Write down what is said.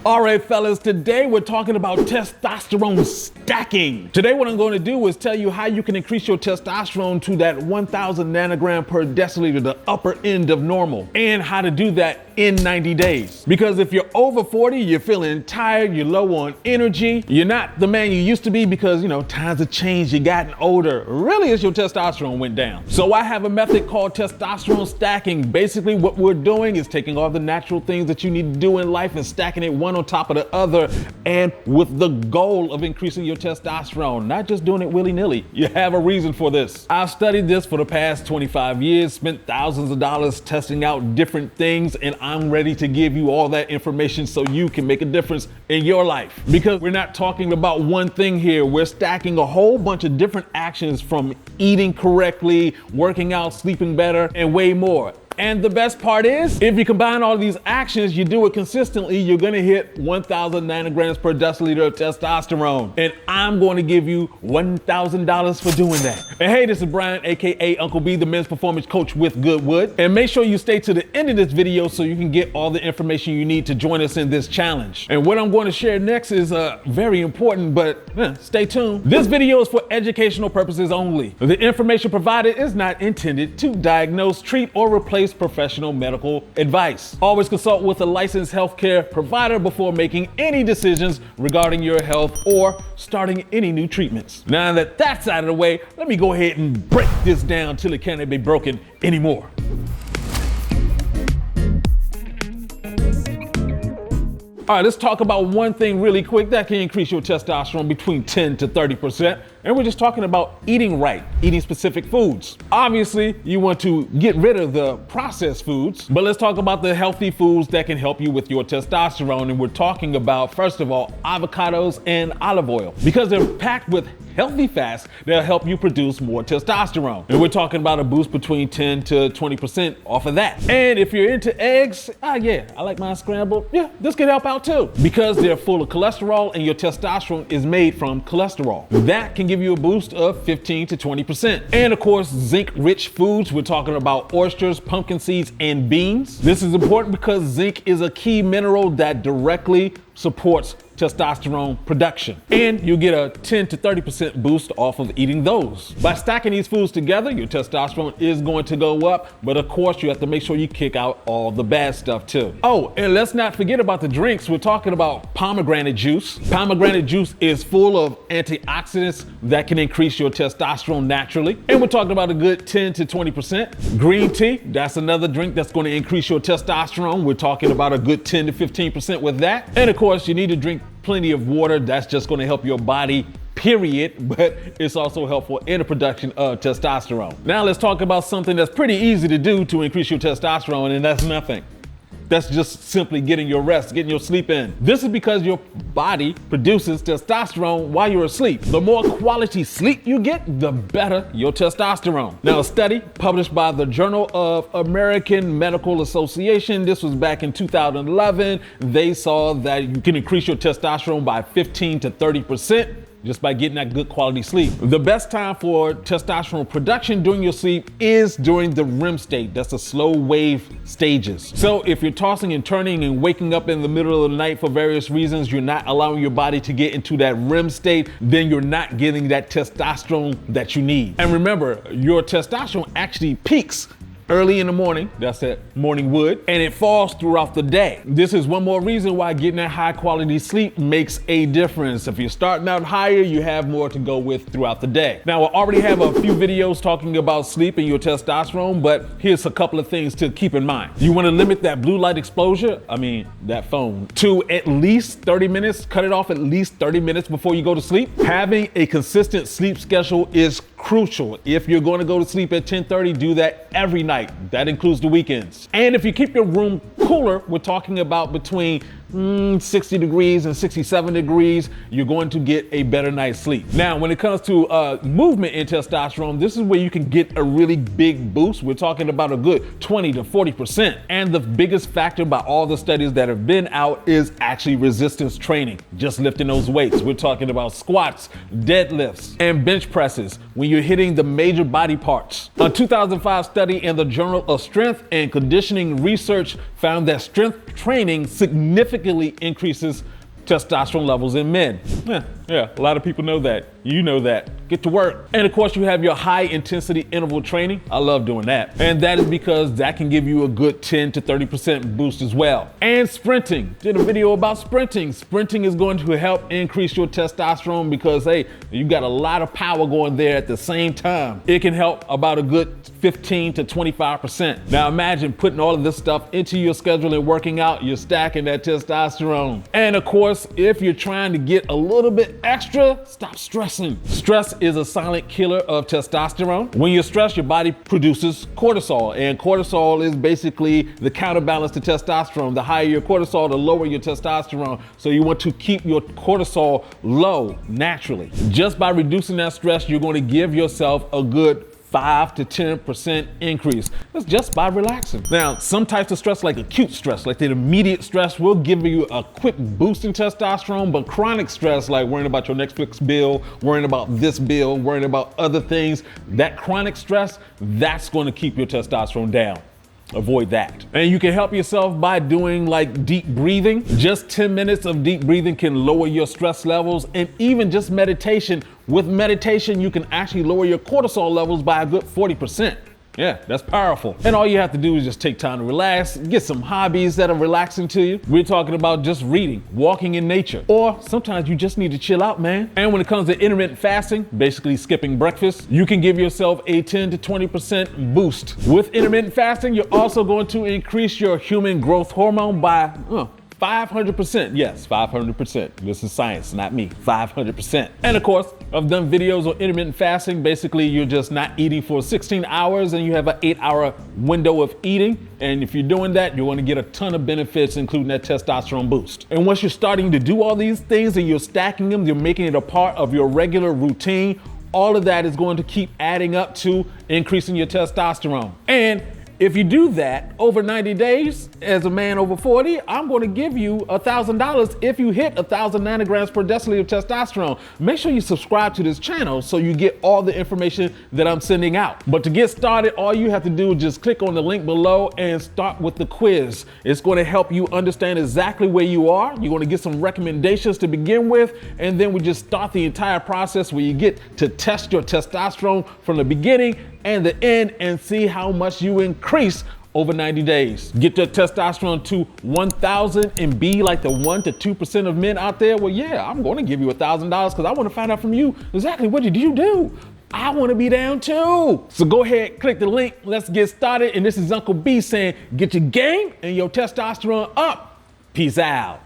All right, fellas, today we're talking about testosterone stacking. Today what I'm going to do is tell you how you can increase your testosterone to that 1,000 nanogram per deciliter, the upper end of normal, and how to do that in 90 days. Because if you're over 40, you're feeling tired, you're low on energy, you're not the man you used to be because, times have changed, you've gotten older. Really, it's your testosterone went down. So I have a method called testosterone stacking. Basically, what we're doing is taking all the natural things that you need to do in life and stacking it one on top of the other, and with the goal of increasing your testosterone, not just doing it willy-nilly. You have a reason for this. I've studied this for the past 25 years, spent thousands of dollars testing out different things, and I'm ready to give you all that information so you can make a difference in your life. Because we're not talking about one thing here. We're stacking a whole bunch of different actions, from eating correctly, working out, sleeping better, and way more. And the best part is, if you combine all these actions, you do it consistently, you're gonna hit 1,000 nanograms per deciliter of testosterone. And I'm going to give you $1,000 for doing that. And hey, this is Brian, AKA Uncle B, the men's performance coach with Goodwood. And make sure you stay to the end of this video so you can get all the information you need to join us in this challenge. And what I'm going to share next is very important, but stay tuned. This video is for educational purposes only. The information provided is not intended to diagnose, treat, or replace professional medical advice. Always consult with a licensed healthcare provider before making any decisions regarding your health or starting any new treatments. Now that that's out of the way, let me go ahead and break this down till it can't be broken anymore. All right, let's talk about one thing really quick that can increase your testosterone between 10 to 30%. And we're just talking about eating right, eating specific foods. Obviously, you want to get rid of the processed foods, but let's talk about the healthy foods that can help you with your testosterone. And we're talking about, first of all, avocados and olive oil, because they're packed with healthy fats that'll help you produce more testosterone. And we're talking about a boost between 10 to 20% off of that. And if you're into eggs, yeah, I like mine scrambled. Yeah, this can help out too, because they're full of cholesterol and your testosterone is made from cholesterol. That can give you a boost of 15 to 20%. And of course, zinc-rich foods, we're talking about oysters, pumpkin seeds, and beans. This is important because zinc is a key mineral that directly supports testosterone production, and you get a 10 to 30% boost off of eating those. By stacking these foods together, your testosterone is going to go up, but of course you have to make sure you kick out all the bad stuff too. Oh, and let's not forget about the drinks. We're talking about pomegranate juice. Pomegranate juice is full of antioxidants that can increase your testosterone naturally, and we're talking about a good 10 to 20%. Green tea, that's another drink that's going to increase your testosterone. We're talking about a good 10 to 15% with that. And of course, you need to drink plenty of water. That's just going to help your body, period, but it's also helpful in the production of testosterone. Now let's talk about something that's pretty easy to do to increase your testosterone, and that's nothing. That's just simply getting your rest, getting your sleep in. This is because your body produces testosterone while you're asleep. The more quality sleep you get, the better your testosterone. Now, a study published by the Journal of American Medical Association, this was back in 2011, they saw that you can increase your testosterone by 15 to 30%. Just by getting that good quality sleep. The best time for testosterone production during your sleep is during the REM state. That's the slow wave stages. So if you're tossing and turning and waking up in the middle of the night for various reasons, you're not allowing your body to get into that REM state, then you're not getting that testosterone that you need. And remember, your testosterone actually peaks early in the morning, that's that morning wood, and it falls throughout the day. This is one more reason why getting that high quality sleep makes a difference. If you're starting out higher, you have more to go with throughout the day. Now, I already have a few videos talking about sleep and your testosterone, but here's a couple of things to keep in mind. You want to limit that blue light exposure, that phone, to at least 30 minutes. Cut it off at least 30 minutes before you go to sleep. Having a consistent sleep schedule is crucial. If you're going to go to sleep at 10:30, do that every night. That includes the weekends. And if you keep your room cooler, we're talking about between 60 degrees and 67 degrees, you're going to get a better night's sleep. Now, when it comes to movement in testosterone, this is where you can get a really big boost. We're talking about a good 20 to 40%. And the biggest factor by all the studies that have been out is actually resistance training, just lifting those weights. We're talking about squats, deadlifts, and bench presses when you're hitting the major body parts. A 2005 study in the Journal of Strength and Conditioning Research found that strength training significantly significantly increases testosterone levels in men. Yeah, a lot of people know that. You know that. Get to work. And of course, you have your high intensity interval training. I love doing that. And that is because that can give you a good 10 to 30% boost as well. And sprinting. Did a video about sprinting. Sprinting is going to help increase your testosterone because, hey, you got a lot of power going there at the same time. It can help about a good 15 to 25%. Now imagine putting all of this stuff into your schedule and working out, you're stacking that testosterone. And of course, if you're trying to get a little bit extra, stop stressing. Stress is a silent killer of testosterone. When you're stressed, your body produces cortisol, and cortisol is basically the counterbalance to testosterone. The higher your cortisol, the lower your testosterone. So you want to keep your cortisol low naturally. Just by reducing that stress, you're going to give yourself a good 5 to 10% increase. That's just by relaxing. Now, some types of stress, like acute stress, like the immediate stress, will give you a quick boost in testosterone, but chronic stress, like worrying about your Netflix bill, worrying about this bill, worrying about other things, that chronic stress, that's going to keep your testosterone down. Avoid that. And you can help yourself by doing like deep breathing. Just 10 minutes of deep breathing can lower your stress levels, and even just meditation. With meditation, you can actually lower your cortisol levels by a good 40%. Yeah, that's powerful. And all you have to do is just take time to relax, get some hobbies that are relaxing to you. We're talking about just reading, walking in nature, or sometimes you just need to chill out, man. And when it comes to intermittent fasting, basically skipping breakfast, you can give yourself a 10 to 20% boost. With intermittent fasting, you're also going to increase your human growth hormone by 500%. Yes, 500%. This is science, not me. 500%. And of course, I've done videos on intermittent fasting. Basically, you're just not eating for 16 hours and you have an 8-hour window of eating. And if you're doing that, you're going to get a ton of benefits, including that testosterone boost. And once you're starting to do all these things and you're stacking them, you're making it a part of your regular routine, all of that is going to keep adding up to increasing your testosterone. And if you do that over 90 days, as a man over 40, I'm going to give you $1,000 if you hit 1,000 nanograms per deciliter of testosterone. Make sure you subscribe to this channel so you get all the information that I'm sending out. But to get started, all you have to do is just click on the link below and start with the quiz. It's going to help you understand exactly where you are. You're going to get some recommendations to begin with, and then we just start the entire process where you get to test your testosterone from the beginning and the end and see how much you increase over 90 days. Get your testosterone to 1,000 and be like the 1 to 2% of men out there. Well, yeah, I'm going to give you $1,000 because I want to find out from you exactly what did you do. I want to be down too. So go ahead, click the link. Let's get started. And this is Uncle B saying, get your game and your testosterone up. Peace out.